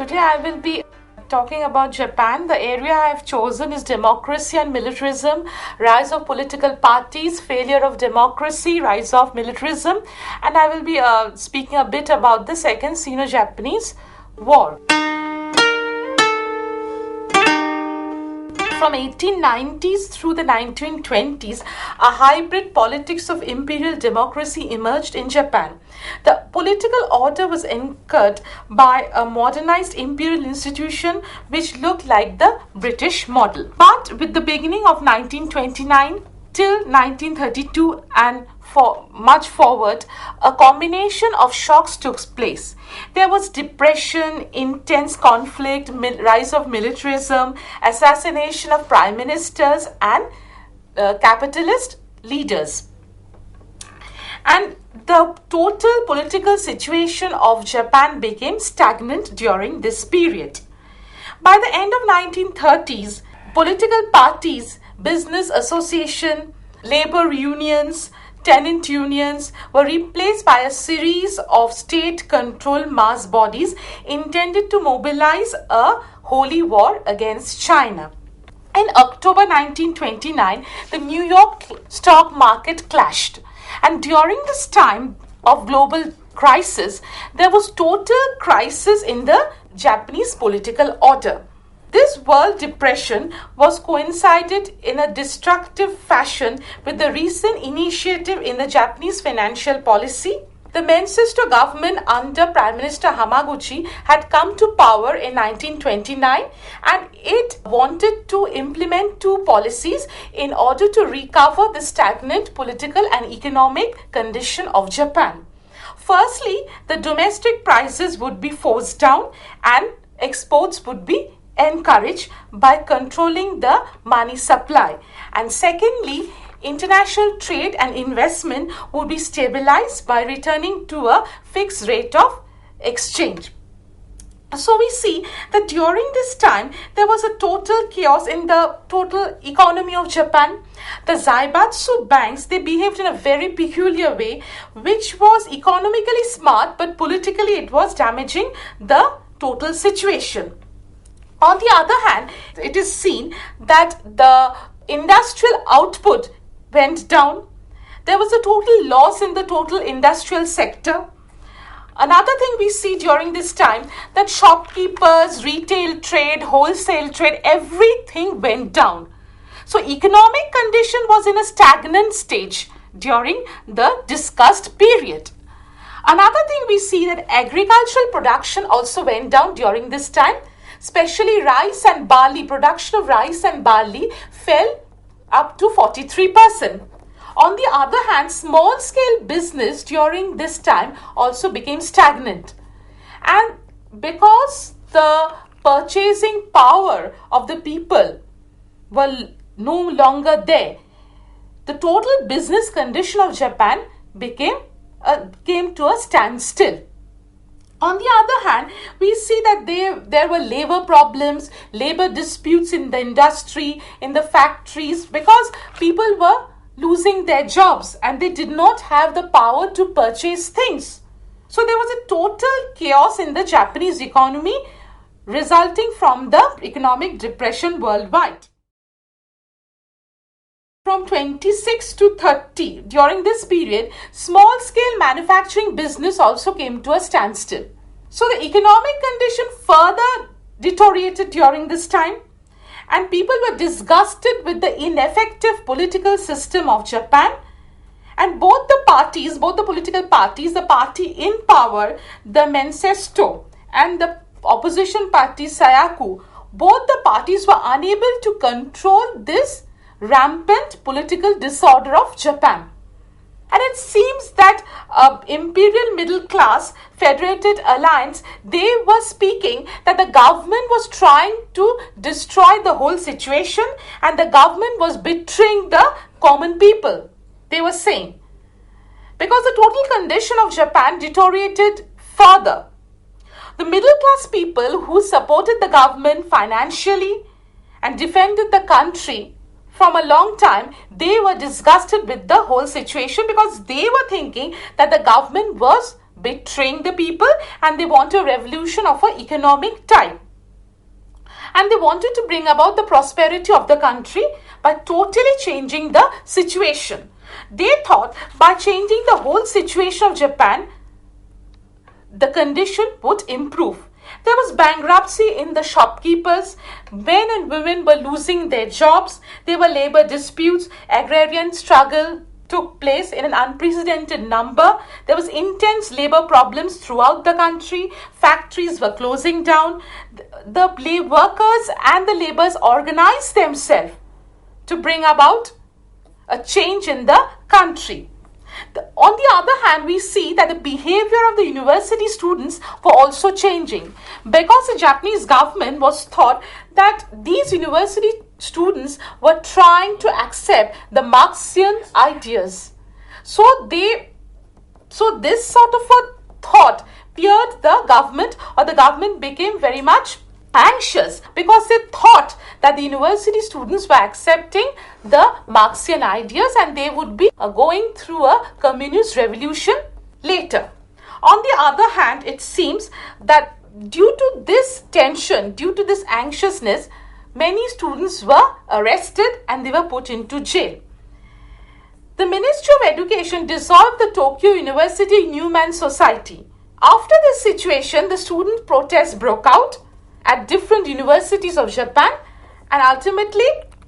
Today I will be talking about Japan. The area I have chosen is democracy and militarism, rise of political parties, failure of democracy, rise of militarism, and I will be speaking a bit about the Second Sino-Japanese War. From 1890s through the 1920s, a hybrid politics of imperial democracy emerged in Japan. The political order was anchored by a modernized imperial institution which looked like the British model. But with the beginning of 1929 till 1932 and for much forward, a combination of shocks took place. There was depression, intense conflict, rise of militarism, assassination of prime ministers and capitalist leaders. And the total political situation of Japan became stagnant during this period. By the end of 1930s, political parties, business association, labor unions, tenant unions were replaced by a series of state-controlled mass bodies intended to mobilize a holy war against China. In October 1929, the New York stock market clashed. And during this time of global crisis, there was total crisis in the Japanese political order. This world depression was coincided in a destructive fashion with the recent initiative in the Japanese financial policy. The Mengistu government under Prime Minister Hamaguchi had come to power in 1929 and it wanted to implement two policies in order to recover the stagnant political and economic condition of Japan. Firstly, the domestic prices would be forced down and exports would be encouraged by controlling the money supply. And secondly, international trade and investment would be stabilized by returning to a fixed rate of exchange. So we see that during this time, there was a total chaos in the total economy of Japan. The Zaibatsu banks, they behaved in a very peculiar way, which was economically smart, but politically it was damaging the total situation. On the other hand, it is seen that the industrial output went down. There was a total loss in the total industrial sector. Another thing we see during this time, that shopkeepers, retail trade, wholesale trade, everything went down. So economic condition was in a stagnant stage during the discussed period. Another thing we see that agricultural production also went down during this time. Especially rice and barley, production of rice and barley fell up to 43%. On the other hand, small-scale business during this time also became stagnant. And because the purchasing power of the people were no longer there, the total business condition of Japan came to a standstill. On the other hand, we see that there were labor problems, labor disputes in the industry, in the factories, because people were losing their jobs and they did not have the power to purchase things. So there was a total chaos in the Japanese economy resulting from the economic depression worldwide. From 26 to 30, during this period, small-scale manufacturing business also came to a standstill. So the economic condition further deteriorated during this time, and people were disgusted with the ineffective political system of Japan. And both the political parties, the party in power, the Mengistu, and the opposition party Seiyaku, both the parties were unable to control this rampant political disorder of Japan. And it seems that imperial middle class Federated alliance, they were speaking that the government was trying to destroy the whole situation and the government was betraying the common people, they were saying. Because the total condition of Japan deteriorated further. The middle class people who supported the government financially and defended the country from a long time, they were disgusted with the whole situation because they were thinking that the government was betraying the people, and they want a revolution of an economic type. And they wanted to bring about the prosperity of the country by totally changing the situation. They thought by changing the whole situation of Japan, the condition would improve. There was bankruptcy in the shopkeepers. Men and women were losing their jobs. There were labor disputes. Agrarian struggle took place in an unprecedented number. There was intense labor problems throughout the country. Factories were closing down. The workers and the laborers organized themselves to bring about a change in the country. On the other hand, we see that the behavior of the university students were also changing, because the Japanese government was thought that these university students were trying to accept the Marxian ideas. So this sort of a thought feared the government, or the government became very much anxious, because they thought that the university students were accepting the Marxian ideas and they would be going through a communist revolution later. On the other hand, it seems that due to this tension, due to this anxiousness, many students were arrested and they were put into jail. The Ministry of Education dissolved the Tokyo University Newman Society. After this situation, the student protests broke out at different universities of Japan, and ultimately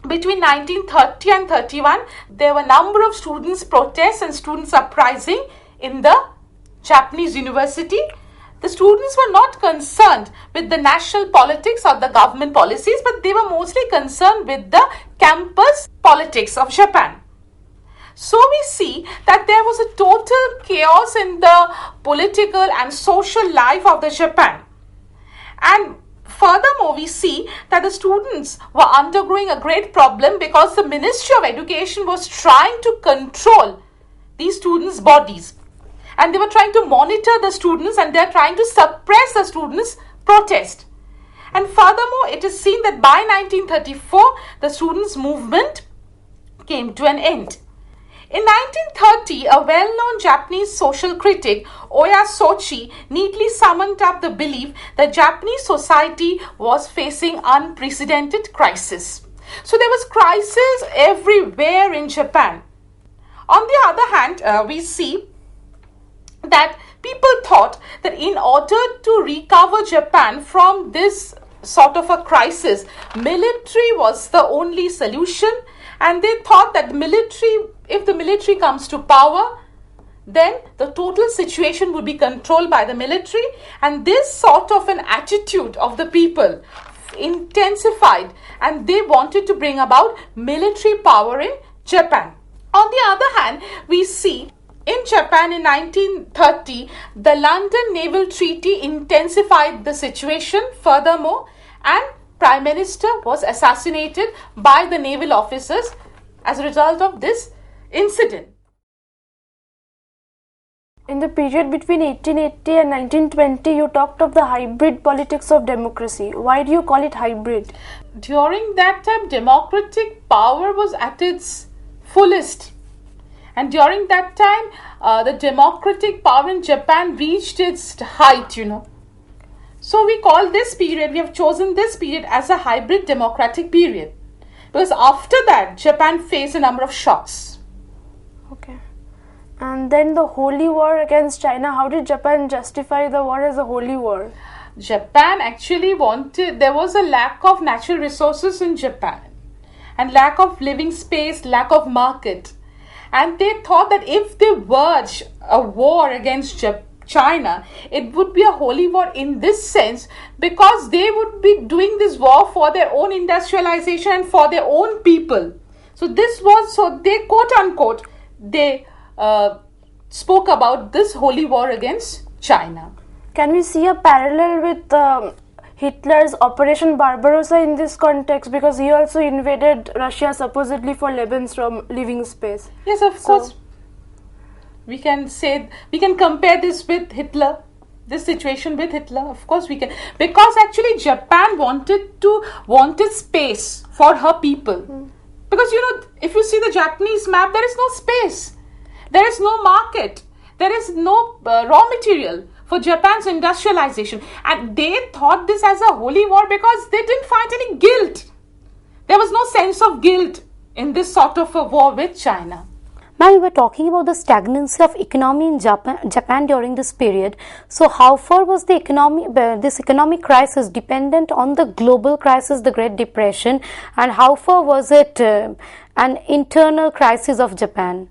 between 1930 and 31 there were a number of students protests and students uprising in the Japanese university. The students were not concerned with the national politics or the government policies, but they were mostly concerned with the campus politics of Japan. So we see that there was a total chaos in the political and social life of the Japan. And furthermore, we see that the students were undergoing a great problem, because the Ministry of Education was trying to control these students' bodies. And they were trying to monitor the students, and they are trying to suppress the students' protest. And furthermore, it is seen that by 1934, the students' movement came to an end. In 1930, a well-known Japanese social critic, Oya Sochi, neatly summed up the belief that Japanese society was facing unprecedented crisis. So there was crisis everywhere in Japan. On the other hand, we see that people thought that in order to recover Japan from this sort of a crisis, military was the only solution. And they thought that if the military comes to power, then the total situation would be controlled by the military. And this sort of an attitude of the people intensified, and they wanted to bring about military power in Japan. On the other hand, we see in Japan in 1930, the London Naval Treaty intensified the situation furthermore, and Prime Minister was assassinated by the naval officers as a result of this incident. In the period between 1880 and 1920, you talked of the hybrid politics of democracy. Why do you call it hybrid? During that time, democratic power was at its fullest. And during that time, the democratic power in Japan reached its height, So we call this period, we have chosen this period as a hybrid democratic period. Because after that, Japan faced a number of shocks. Okay. And then the holy war against China, how did Japan justify the war as a holy war? Japan actually there was a lack of natural resources in Japan. And lack of living space, lack of market. And they thought that if they waged a war against China, it would be a holy war in this sense, because they would be doing this war for their own industrialization and for their own people. So they quote unquote, they spoke about this holy war against China. Can we see a parallel with Hitler's Operation Barbarossa in this context, because he also invaded Russia supposedly for living space? Yes, of course. We can compare this with Hitler, this situation with Hitler. Of course we can, because actually Japan wanted space for her people. Because if you see the Japanese map, there is no space, there is no market, There is no raw material for Japan's industrialization. And they thought this as a holy war because they didn't find any guilt. There was no sense of guilt in this sort of a war with China. Ma'am, we were talking about the stagnancy of economy in Japan during this period. So, how far was the this economic crisis dependent on the global crisis, the Great Depression, and how far was it an internal crisis of Japan?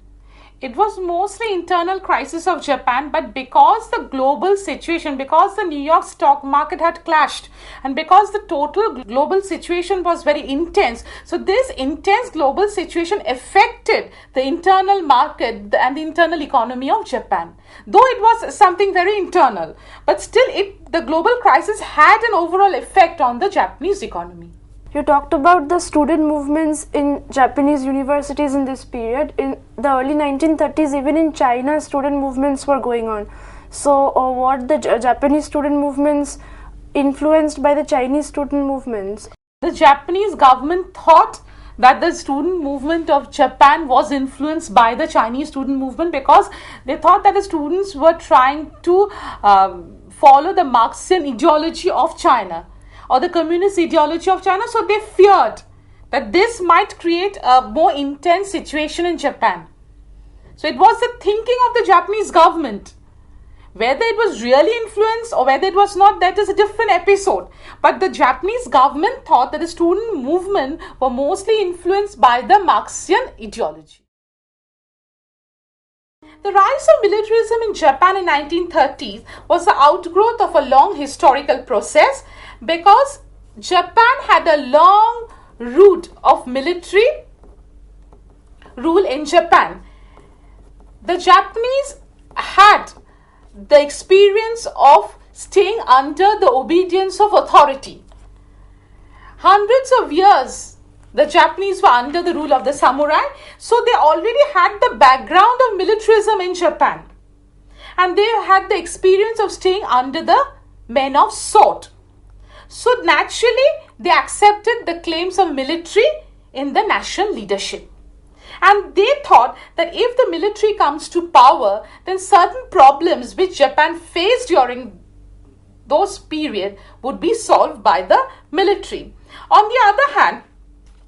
It was mostly internal crisis of Japan, but because the global situation, because the New York stock market had clashed, and because the total global situation was very intense, so this intense global situation affected the internal market and the internal economy of Japan. Though it was something very internal, but still the global crisis had an overall effect on the Japanese economy. You talked about the student movements in Japanese universities in this period. In the early 1930s, even in China, student movements were going on. So, what the Japanese student movements influenced by the Chinese student movements? The Japanese government thought that the student movement of Japan was influenced by the Chinese student movement because they thought that the students were trying to follow the Marxian ideology of China, or the communist ideology of China, so they feared that this might create a more intense situation in Japan. So it was the thinking of the Japanese government. Whether it was really influenced or whether it was not, that is a different episode. But the Japanese government thought that the student movement were mostly influenced by the Marxian ideology. The rise of militarism in Japan in 1930s was the outgrowth of a long historical process because Japan had a long root of military rule in Japan. The Japanese had the experience of staying under the obedience of authority. Hundreds of years the Japanese were under the rule of the samurai, so they already had the background of militarism in Japan. And they had the experience of staying under the men of sword. So naturally, they accepted the claims of military in the national leadership. And they thought that if the military comes to power, then certain problems which Japan faced during those period would be solved by the military. On the other hand,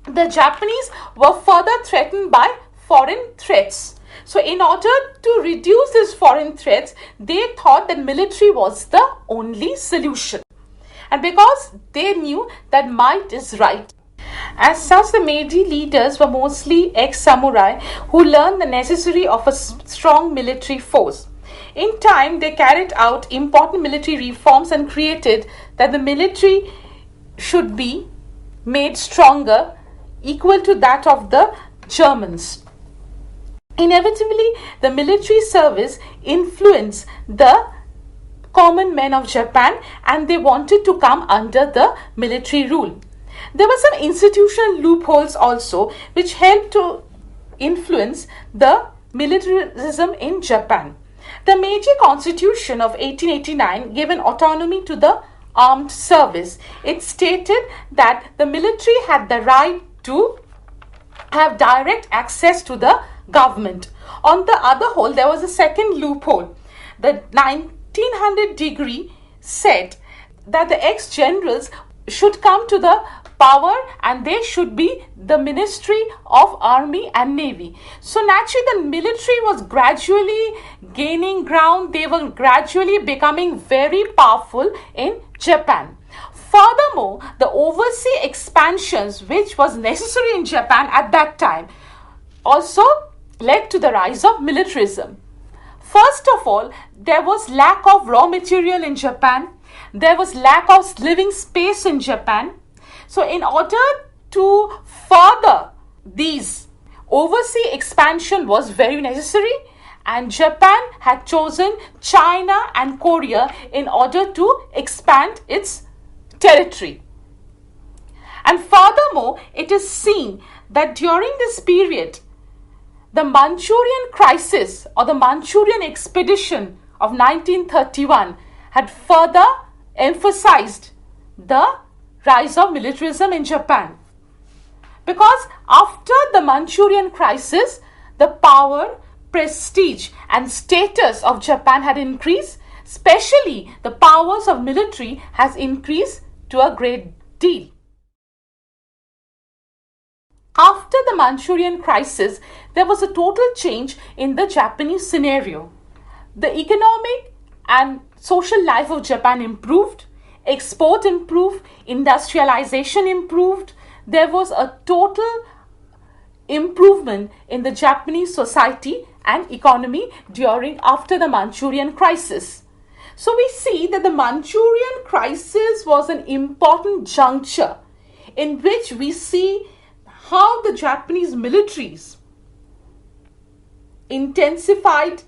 the Japanese were further threatened by foreign threats. So in order to reduce these foreign threats, they thought that military was the only solution. And because they knew that might is right. As such, the Meiji leaders were mostly ex-samurai who learned the necessity of a strong military force. In time, they carried out important military reforms and created that the military should be made stronger, equal to that of the Germans. Inevitably, the military service influenced the common men of Japan and they wanted to come under the military rule. There were some institutional loopholes also which helped to influence the militarism in Japan. The Meiji Constitution of 1889 gave an autonomy to the armed service. It stated that the military had the right to have direct access to the government. On the other hand, there was a second loophole. The 1900 decree said that the ex-generals should come to the power and they should be the Ministry of Army and Navy. So naturally the military was gradually gaining ground. They were gradually becoming very powerful in Japan. Furthermore, the overseas expansions which was necessary in Japan at that time also led to the rise of militarism. First of all, there was lack of raw material in Japan. There was lack of living space in Japan. So in order to further these, overseas expansion was very necessary and Japan had chosen China and Korea in order to expand its territory. And furthermore, it is seen that during this period, the Manchurian crisis or the Manchurian expedition of 1931 had further emphasized the rise of militarism in Japan. Because after the Manchurian crisis, the power prestige and status of Japan had increased, especially the powers of military has increased to a great deal. After the Manchurian crisis, there was a total change in the Japanese scenario. The economic and social life of Japan improved, export improved, industrialization improved. There was a total improvement in the Japanese society and economy after the Manchurian crisis. So we see that the Manchurian crisis was an important juncture in which we see how the Japanese militaries intensified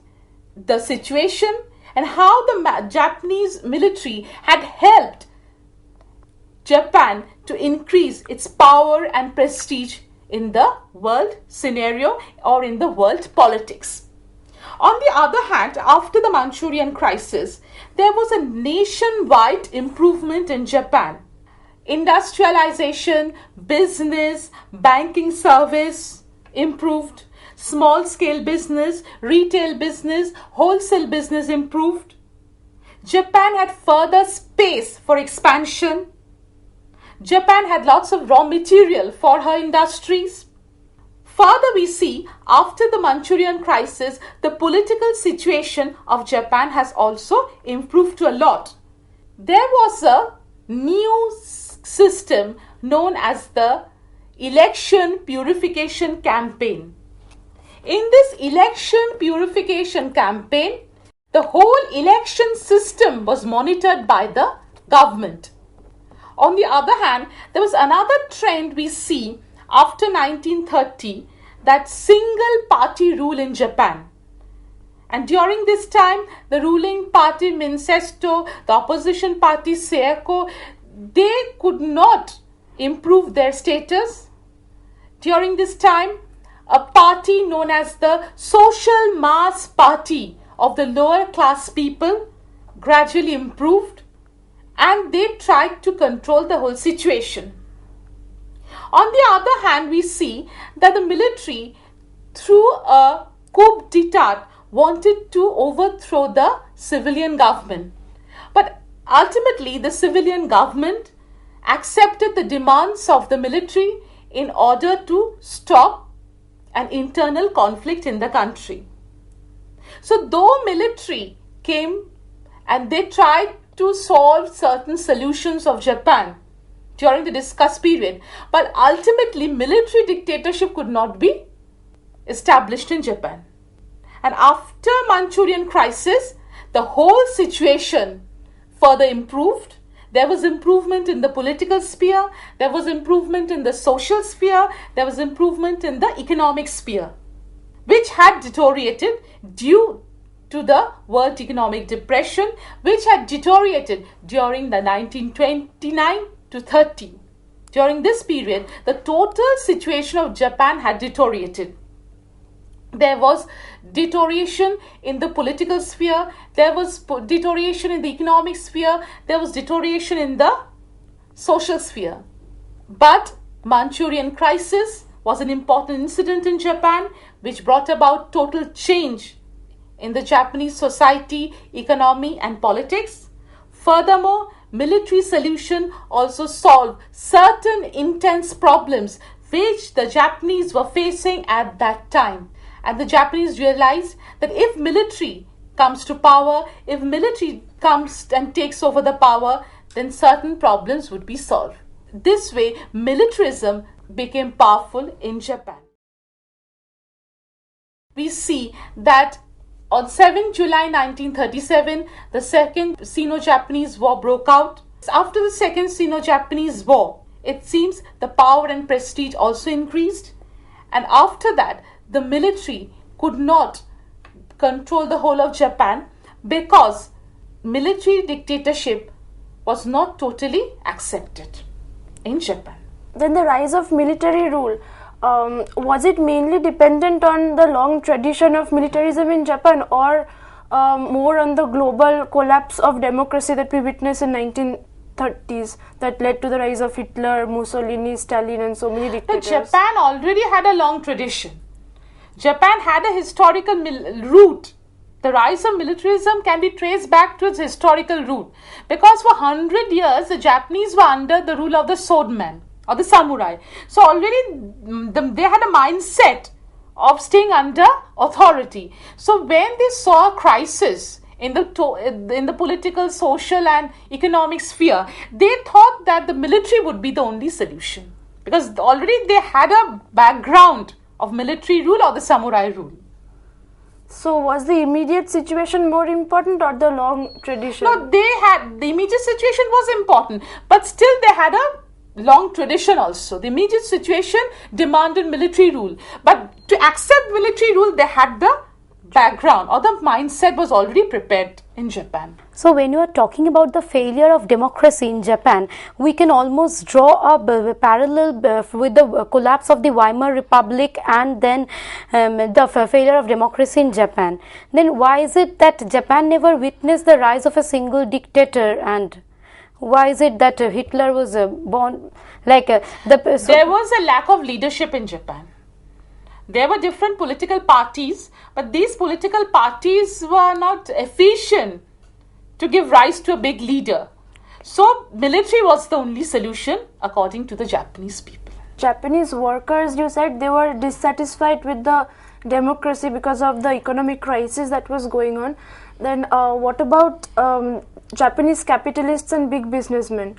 the situation and how the Japanese military had helped Japan to increase its power and prestige in the world scenario or in the world politics. On the other hand, after the Manchurian crisis, there was a nationwide improvement in Japan. Industrialization, business, banking service improved. Small scale business, retail business, wholesale business improved. Japan had further space for expansion. Japan had lots of raw material for her industries. Further, we see after the Manchurian crisis, the political situation of Japan has also improved to a lot. There was a new system known as the election purification campaign. In this election purification campaign, the whole election system was monitored by the government. On the other hand, there was another trend we see after 1930, that single party rule in Japan. And during this time, the ruling party Minsesto, the opposition party Seiko, they could not improve their status. During this time, a party known as the Social Mass Party of the lower class people gradually improved, and they tried to control the whole situation. On the other hand, we see that the military, through a coup d'etat, wanted to overthrow the civilian government. But ultimately, the civilian government accepted the demands of the military in order to stop an internal conflict in the country. So though military came and they tried to solve certain solutions of Japan during the discussed period, but ultimately military dictatorship could not be established in Japan. And after Manchurian crisis, the whole situation further improved. There was improvement in the political sphere, there was improvement in the social sphere, there was improvement in the economic sphere, which had deteriorated due to the World Economic Depression, which had deteriorated during the 1929 to 30. During this period, the total situation of Japan had deteriorated. There was deterioration in the political sphere, there was deterioration in the economic sphere, there was deterioration in the social sphere. But Manchurian crisis was an important incident in Japan which brought about total change in the Japanese society, economy and politics. Furthermore, military solution also solved certain intense problems which the Japanese were facing at that time. And the Japanese realized that if military comes to power, if military comes and takes over the power, then certain problems would be solved. This way, militarism became powerful in Japan. We see that on 7 July 1937, the Second Sino-Japanese War broke out. After the Second Sino-Japanese War, it seems the power and prestige also increased. And after that, the military could not control the whole of Japan because military dictatorship was not totally accepted in Japan. Then the rise of military rule, was it mainly dependent on the long tradition of militarism in Japan, or more on the global collapse of democracy that we witnessed in 1930s that led to the rise of Hitler, Mussolini, Stalin and so many dictators? But Japan already had a long tradition. Japan had a historical root. The rise of militarism can be traced back to its historical root, because for 100 years the Japanese were under the rule of the swordman or the samurai. So already they had a mindset of staying under authority. So when they saw a crisis in the political, social and economic sphere, they thought that the military would be the only solution, because already they had a background of military rule or the samurai rule. So was the immediate situation more important or the long tradition? No, the immediate situation was important, but still they had a long tradition also. The immediate situation demanded military rule, but to accept military rule, they had the background or the mindset was already prepared in Japan. So when you are talking about the failure of democracy in Japan, we can almost draw a parallel with the collapse of the Weimar Republic and then the failure of democracy in Japan. Then why is it that Japan never witnessed the rise of a single dictator, and why is it that Hitler was born like there was a lack of leadership in Japan. There were different political parties, but these political parties were not efficient to give rise to a big leader. So military was the only solution according to the Japanese people. Japanese workers, you said they were dissatisfied with the democracy because of the economic crisis that was going on. Then what about Japanese capitalists and big businessmen?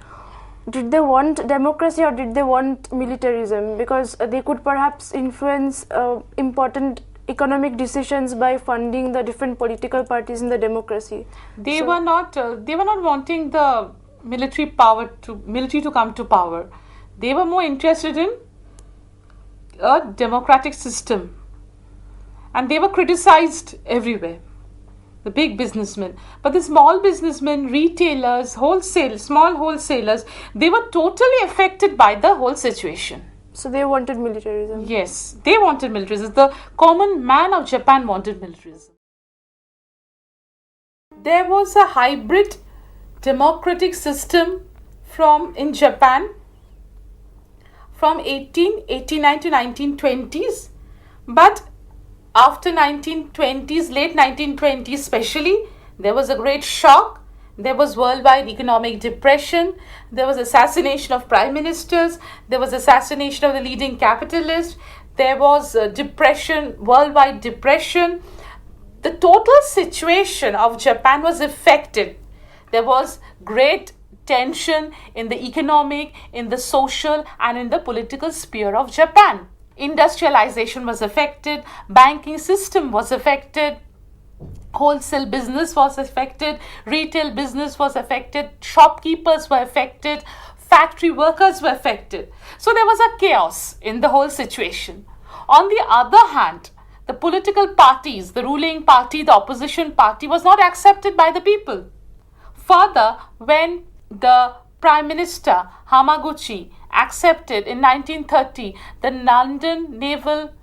Did they want democracy or did they want militarism? Because they could perhaps influence important economic decisions by funding the different political parties in the democracy. They were not wanting the military to come to power. They were more interested in a democratic system, and they were criticized everywhere. The big businessmen, but the small businessmen, retailers, small wholesalers, they were totally affected by the whole situation. So they wanted militarism. Yes, they wanted militarism. The common man of Japan wanted militarism. There was a hybrid democratic system in Japan from 1889 to 1920s, but after 1920s, late 1920s especially, there was a great shock. There was worldwide economic depression. There was assassination of prime ministers. There was assassination of the leading capitalists. There was depression, worldwide depression. The total situation of Japan was affected. There was great tension in the economic, in the social, and in the political sphere of Japan. Industrialization was affected, banking system was affected, wholesale business was affected, retail business was affected, shopkeepers were affected, factory workers were affected. So there was a chaos in the whole situation. On the other hand, the political parties, the ruling party, the opposition party was not accepted by the people. Further, when the Prime Minister Hamaguchi accepted in 1930 the London Naval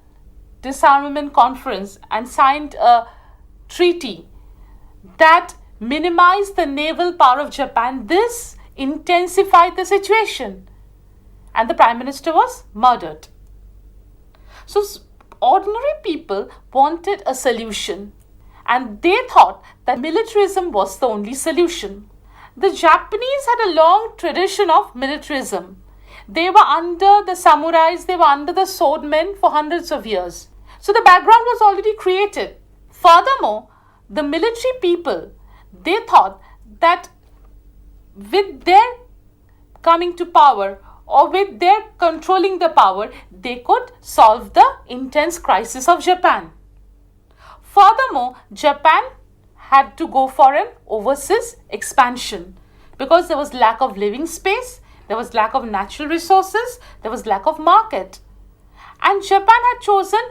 Disarmament Conference and signed a treaty that minimized the naval power of Japan, this intensified the situation and the Prime Minister was murdered. So ordinary people wanted a solution and they thought that militarism was the only solution. The Japanese had a long tradition of militarism. They were under the samurais, they were under the swordmen for hundreds of years. So the background was already created. Furthermore, the military people, they thought that with their coming to power or with their controlling the power, they could solve the intense crisis of Japan. Furthermore, Japan had to go for an overseas expansion because there was lack of living space, there was lack of natural resources, there was lack of market. And Japan had chosen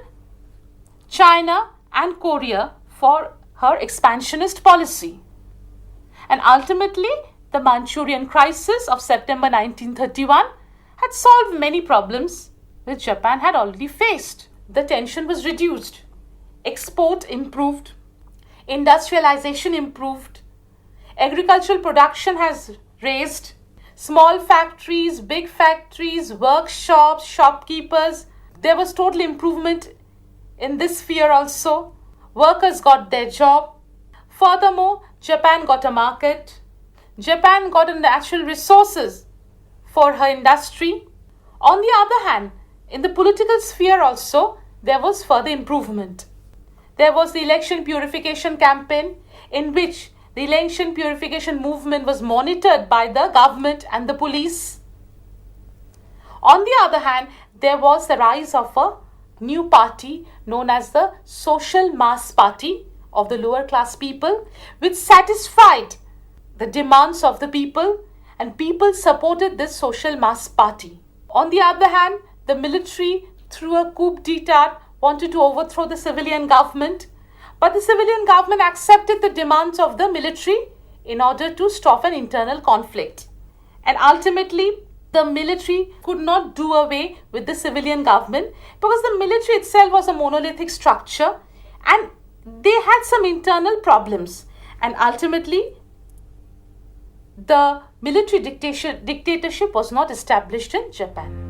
China and Korea for her expansionist policy. And ultimately, the Manchurian crisis of September 1931 had solved many problems which Japan had already faced. The tension was reduced, export improved, industrialization improved, agricultural production has raised, small factories, big factories, workshops, shopkeepers, there was total improvement in this sphere also. Workers got their job. Furthermore, Japan got a market. Japan got a natural resources for her industry. On the other hand, in the political sphere also, there was further improvement. There was the election purification campaign, in which the election purification movement was monitored by the government and the police. On the other hand, there was the rise of a new party known as the Social Mass Party of the lower class people, which satisfied the demands of the people, and people supported this Social Mass Party. On the other hand, the military, through a coup d'etat, wanted to overthrow the civilian government, but the civilian government accepted the demands of the military in order to stop an internal conflict. And ultimately, the military could not do away with the civilian government because the military itself was a monolithic structure and they had some internal problems. And ultimately, the military dictatorship was not established in Japan.